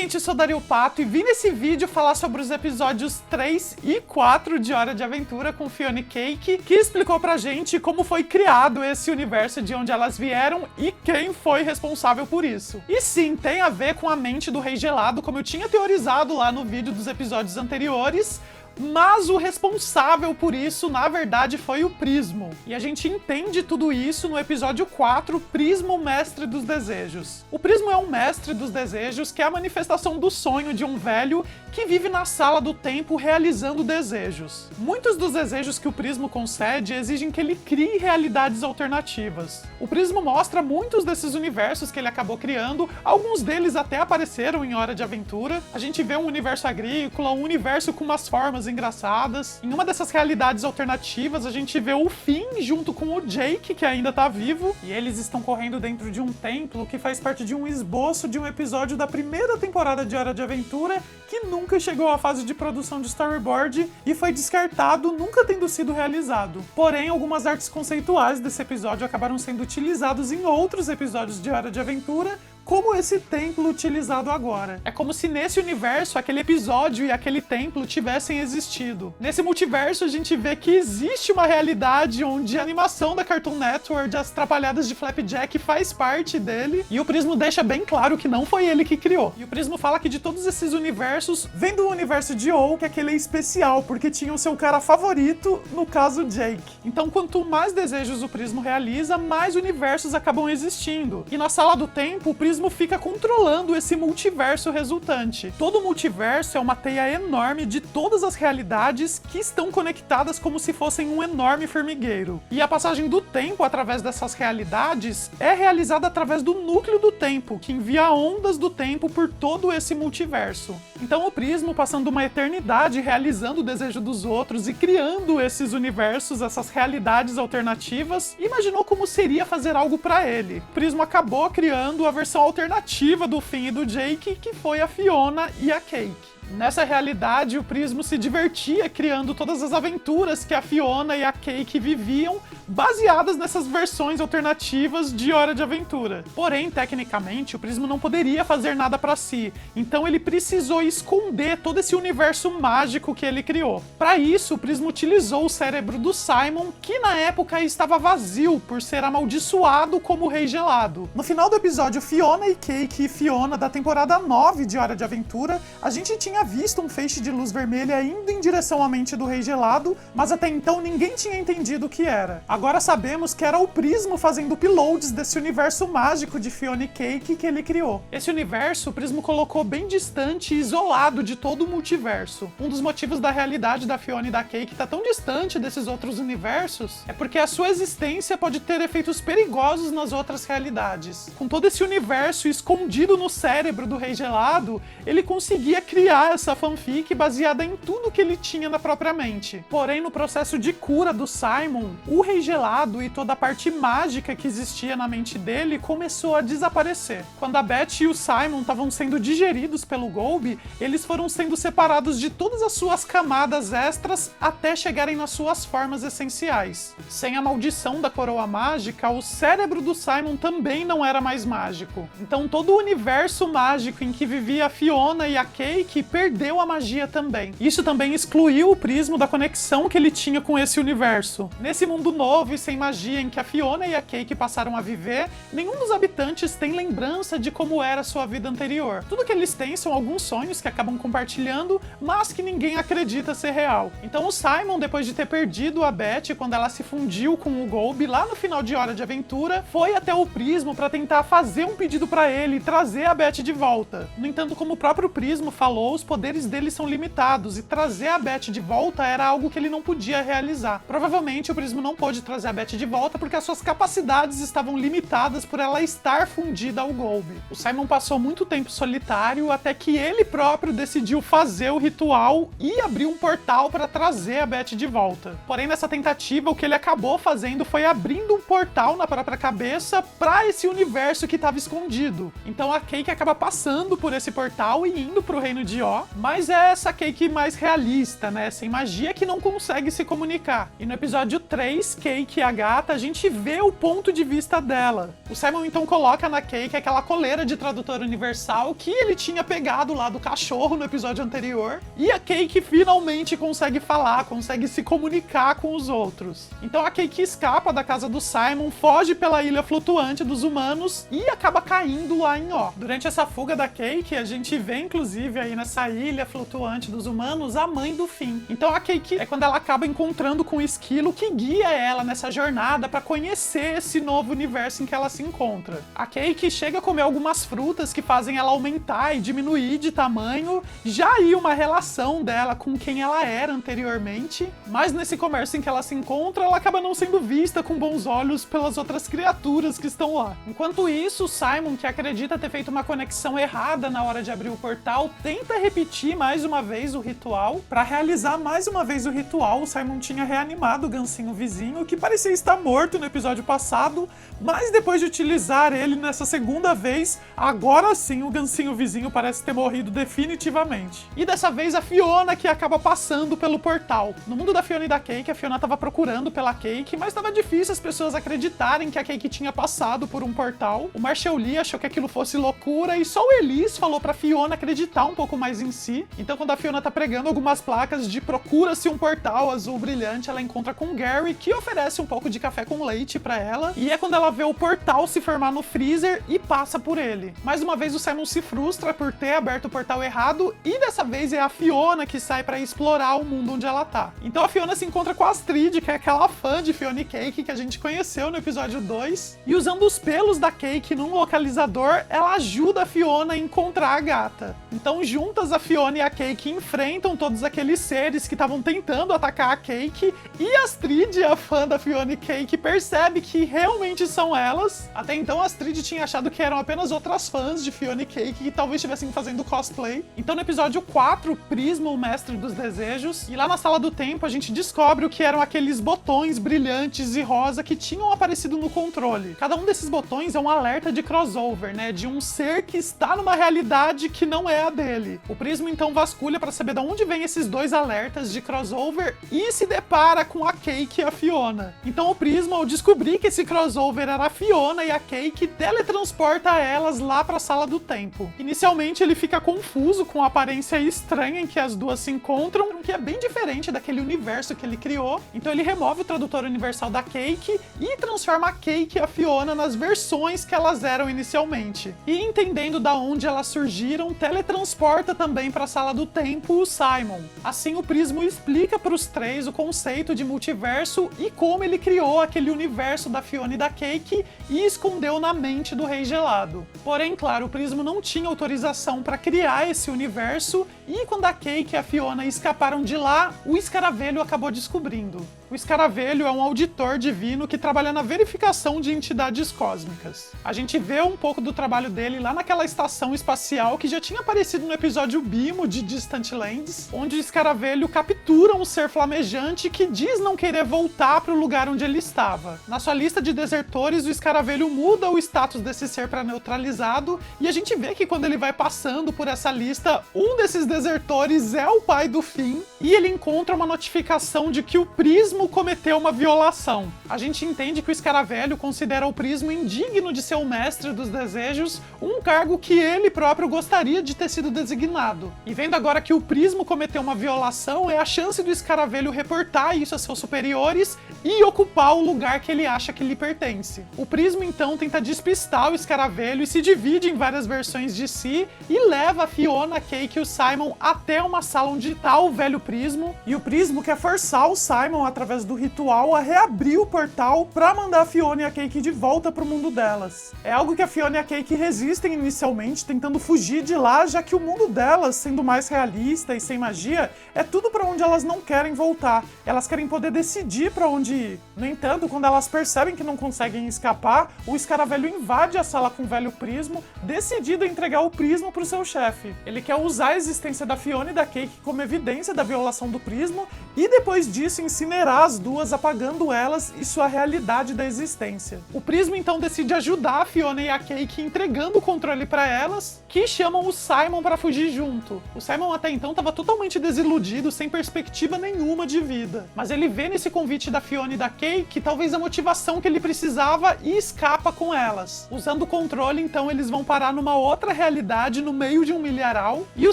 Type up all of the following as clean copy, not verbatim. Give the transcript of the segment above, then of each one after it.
gente, eu sou Dario Pato e vim nesse vídeo falar sobre os episódios 3 e 4 de Hora de Aventura com Fiona e Cake, que explicou pra gente como foi criado esse universo de onde elas vieram e quem foi responsável por isso. E sim, tem a ver com a mente do Rei Gelado, como eu tinha teorizado lá no vídeo dos episódios anteriores, mas o responsável por isso, na verdade, foi o Prismo. E a gente entende tudo isso no episódio 4, Prismo, Mestre dos Desejos. O Prismo é um mestre dos desejos que é a manifestação do sonho de um velho que vive na sala do tempo realizando desejos. Muitos dos desejos que o Prismo concede exigem que ele crie realidades alternativas. O Prismo mostra muitos desses universos que ele acabou criando, alguns deles até apareceram em Hora de Aventura. A gente vê um universo agrícola, um universo com umas formas engraçadas. Em uma dessas realidades alternativas, a gente vê o Finn junto com o Jake, que ainda tá vivo, e eles estão correndo dentro de um templo que faz parte de um esboço de um episódio da primeira temporada de Hora de Aventura, que nunca chegou à fase de produção de storyboard e foi descartado, nunca tendo sido realizado. Porém, algumas artes conceituais desse episódio acabaram sendo utilizados em outros episódios de Hora de Aventura, como esse templo utilizado agora. É como se nesse universo, aquele episódio e aquele templo tivessem existido. Nesse multiverso, a gente vê que existe uma realidade onde a animação da Cartoon Network, As Trapalhadas de Flapjack, faz parte dele, e o Prismo deixa bem claro que não foi ele que criou. E o Prismo fala que de todos esses universos, vem do universo de O, que aquele é especial, porque tinha o seu cara favorito, no caso Jake. Então, quanto mais desejos o Prismo realiza, mais universos acabam existindo. E na sala do tempo, o Prismo fica controlando esse multiverso resultante. Todo multiverso é uma teia enorme de todas as realidades que estão conectadas como se fossem um enorme formigueiro. E a passagem do tempo através dessas realidades é realizada através do núcleo do tempo, que envia ondas do tempo por todo esse multiverso. Então o Prismo, passando uma eternidade realizando o desejo dos outros e criando esses universos, essas realidades alternativas, imaginou como seria fazer algo pra ele. O Prismo acabou criando a versão alternativa do Finn e do Jake, que foi a Fiona e a Cake. Nessa realidade, o Prismo se divertia criando todas as aventuras que a Fiona e a Cake viviam, baseadas nessas versões alternativas de Hora de Aventura. Porém, tecnicamente, o Prismo não poderia fazer nada pra si, então ele precisou esconder todo esse universo mágico que ele criou. Para isso, o Prismo utilizou o cérebro do Simon, que na época estava vazio por ser amaldiçoado como o Rei Gelado. No final do episódio Fiona e Cake e Fiona da temporada 9 de Hora de Aventura, a gente tinha visto um feixe de luz vermelha indo em direção à mente do Rei Gelado, mas até então ninguém tinha entendido o que era. Agora sabemos que era o Prismo fazendo uploads desse universo mágico de Fiona e Cake que ele criou. Esse universo o Prismo colocou bem distante e isolado de todo o multiverso. Um dos motivos da realidade da Fiona e da Cake tá tão distante desses outros universos é porque a sua existência pode ter efeitos perigosos nas outras realidades. Com todo esse universo escondido no cérebro do Rei Gelado, ele conseguia criar essa fanfic baseada em tudo que ele tinha na própria mente. Porém, no processo de cura do Simon, o Rei Gelado e toda a parte mágica que existia na mente dele começou a desaparecer. Quando a Beth e o Simon estavam sendo digeridos pelo Golby, eles foram sendo separados de todas as suas camadas extras até chegarem nas suas formas essenciais. Sem a maldição da coroa mágica, o cérebro do Simon também não era mais mágico. Então todo o universo mágico em que vivia a Fiona e a Cake perdeu a magia também. Isso também excluiu o Prismo da conexão que ele tinha com esse universo. Nesse mundo novo e sem magia em que a Fiona e a Cake passaram a viver, nenhum dos habitantes tem lembrança de como era a sua vida anterior. Tudo que eles têm são alguns sonhos que acabam compartilhando, mas que ninguém acredita ser real. Então o Simon, depois de ter perdido a Beth quando ela se fundiu com o Golby lá no final de Hora de Aventura, foi até o Prismo para tentar fazer um pedido para ele e trazer a Beth de volta. No entanto, como o próprio Prismo falou, os poderes dele são limitados e trazer a Beth de volta era algo que ele não podia realizar. Provavelmente o Prismo não pôde trazer a Beth de volta porque as suas capacidades estavam limitadas por ela estar fundida ao Golby. O Simon passou muito tempo solitário até que ele próprio decidiu fazer o ritual e abrir um portal para trazer a Beth de volta. Porém, nessa tentativa, o que ele acabou fazendo foi abrindo um portal na própria cabeça para esse universo que estava escondido. Então a Cake acaba passando por esse portal e indo pro reino de Ó, mas é essa Cake mais realista, né, sem magia, que não consegue se comunicar. E no episódio 3, Cake, a gata, a gente vê o ponto de vista dela. O Simon então coloca na Cake aquela coleira de tradutor universal que ele tinha pegado lá do cachorro no episódio anterior, e a Cake finalmente consegue falar, consegue se comunicar com os outros. Então a Cake escapa da casa do Simon, foge pela ilha flutuante dos humanos e acaba caindo lá em Ó. Durante essa fuga da Cake, a gente vê inclusive aí nessa ilha flutuante dos humanos a mãe do Finn. Então a Cake é quando ela acaba encontrando com o esquilo que guia ela nessa jornada para conhecer esse novo universo em que ela se encontra. A Cake chega a comer algumas frutas que fazem ela aumentar e diminuir de tamanho, já aí uma relação dela com quem ela era anteriormente, mas nesse comércio em que ela se encontra, ela acaba não sendo vista com bons olhos pelas outras criaturas que estão lá. Enquanto isso, o Simon, que acredita ter feito uma conexão errada na hora de abrir o portal, tenta repetir mais uma vez o ritual. Para realizar mais uma vez o ritual, o Simon tinha reanimado o gancinho vizinho, que parecia estar morto no episódio passado, mas depois de utilizar ele nessa segunda vez, agora sim o gancinho vizinho parece ter morrido definitivamente. E dessa vez a Fiona que acaba passando pelo portal. No mundo da Fiona e da Cake, a Fiona estava procurando pela Cake, mas estava difícil as pessoas acreditarem que a Cake tinha passado por um portal. O Marshall Lee achou que aquilo fosse loucura e só o Elise falou pra Fiona acreditar um pouco mais em si. Então quando a Fiona tá pregando algumas placas de procura-se um portal azul brilhante, ela encontra com o Gary, que oferece um pouco de café com leite pra ela, e é quando ela vê o portal se formar no freezer e passa por ele. Mais uma vez o Simon se frustra por ter aberto o portal errado, e dessa vez é a Fiona que sai pra explorar o mundo onde ela tá. Então a Fiona se encontra com a Astrid, que é aquela fã de Fiona e Cake que a gente conheceu no episódio 2, e usando os pelos da Cake num localizador, ela ajuda a Fiona a encontrar a gata. Então juntas a Fiona e a Cake enfrentam todos aqueles seres que estavam tentando atacar a Cake, e a Astrid, a fã da Fiona e Cake, percebe que realmente são elas. Até então a Astrid tinha achado que eram apenas outras fãs de Fiona e Cake que talvez estivessem fazendo cosplay. Então no episódio 4, Prisma, o mestre dos desejos, e lá na sala do tempo a gente descobre o que eram aqueles botões brilhantes e rosa que tinham aparecido no controle. Cada um desses botões é um alerta de crossover, né, de um ser que está numa realidade que não é a dele. O Prisma então vasculha para saber de onde vem esses dois alertas de crossover e se depara com a Cake e a Fiona. Então o Prisma, ao descobrir que esse crossover era a Fiona e a Cake, teletransporta elas lá para a sala do tempo. Inicialmente ele fica confuso com a aparência estranha em que as duas se encontram, que é bem diferente daquele universo que ele criou. Então ele remove o tradutor universal da Cake e transforma a Cake e a Fiona nas versões que elas eram inicialmente. E entendendo da onde elas surgiram, teletransporta também para a sala do tempo o Simon. Assim o Prisma explica para os três o conceito de multiverso e como ele criou aquele universo da Fiona e da Cake e escondeu na mente do Rei Gelado. Porém, claro, o Prisma não tinha autorização para criar esse universo, e quando a Cake e a Fiona escaparam de lá, o Escaravelho acabou descobrindo. O Escaravelho é um auditor divino que trabalha na verificação de entidades cósmicas. A gente vê um pouco do trabalho dele lá naquela estação espacial que já tinha aparecido no episódio Bimo de Distant Lands, onde o Escaravelho captura um ser flamejante que diz não querer voltar para o lugar onde ele estava. Na sua lista de desertores, o Escaravelho muda o status desse ser para neutralizado, e a gente vê que quando ele vai passando por essa lista, um desses desertores é o pai do Finn, e ele encontra uma notificação de que o Prisma cometeu uma violação. A gente entende que o Escaravelho considera o Prisma indigno de ser o mestre dos desejos, um cargo que ele próprio gostaria de ter sido designado. E vendo agora que o Prisma cometeu uma violação, é a chance do Escaravelho reportar isso a seus superiores e ocupar o lugar que ele acha que lhe pertence. O Prisma então tenta despistar o Escaravelho e se divide em várias versões de si e leva a Fiona, a Cake e o Simon até uma sala onde tá o velho Prisma, e o Prisma quer forçar o Simon através do ritual a reabrir o portal para mandar a Fiona e a Cake de volta pro mundo delas. É algo que a Fiona e a Cake resistem inicialmente, tentando fugir de lá, já que o mundo delas, sendo mais realista e sem magia, é tudo para onde elas não querem voltar. Elas querem poder decidir para onde ir. No entanto, quando elas percebem que não conseguem escapar, o Escaravelho invade a sala com o velho Prisma, decidido a entregar o Prisma pro seu chefe. Ele quer usar a existência da Fiona e da Cake como evidência da violação do Prisma e depois disso incinerar matar as duas, apagando elas e sua realidade da existência. O Prisma então decide ajudar a Fiona e a Cake entregando o controle para elas, que chamam o Simon para fugir junto. O Simon até então estava totalmente desiludido, sem perspectiva nenhuma de vida. Mas ele vê nesse convite da Fiona e da Cake talvez a motivação que ele precisava e escapa com elas. Usando o controle, então, eles vão parar numa outra realidade no meio de um milharal, e o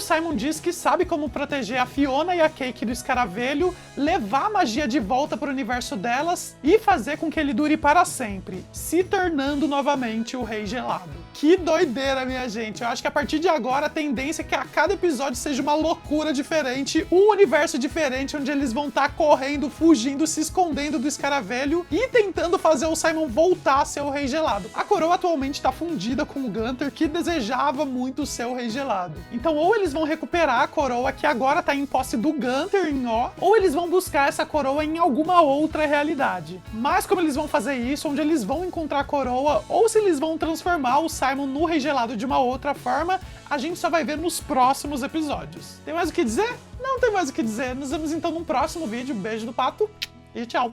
Simon diz que sabe como proteger a Fiona e a Cake do escaravelho, levar a magia de volta para o universo delas e fazer com que ele dure para sempre, se tornando novamente o Rei Gelado. Que doideira, minha gente! Eu acho que a partir de agora a tendência é que a cada episódio seja uma loucura diferente, um universo diferente, onde eles vão estar correndo, fugindo, se escondendo do escaravelho e tentando fazer o Simon voltar a ser o Rei Gelado. A coroa atualmente está fundida com o Gunther, que desejava muito ser o Rei Gelado. Então ou eles vão recuperar a coroa que agora está em posse do Gunther em O, ou eles vão buscar essa coroa em alguma outra realidade. Mas como eles vão fazer isso, onde eles vão encontrar a coroa, ou se eles vão transformar o Simon no Rei Gelado de uma outra forma, a gente só vai ver nos próximos episódios. Tem mais o que dizer? Não tem mais o que dizer. Nos vemos então num próximo vídeo. Beijo do Pato e tchau!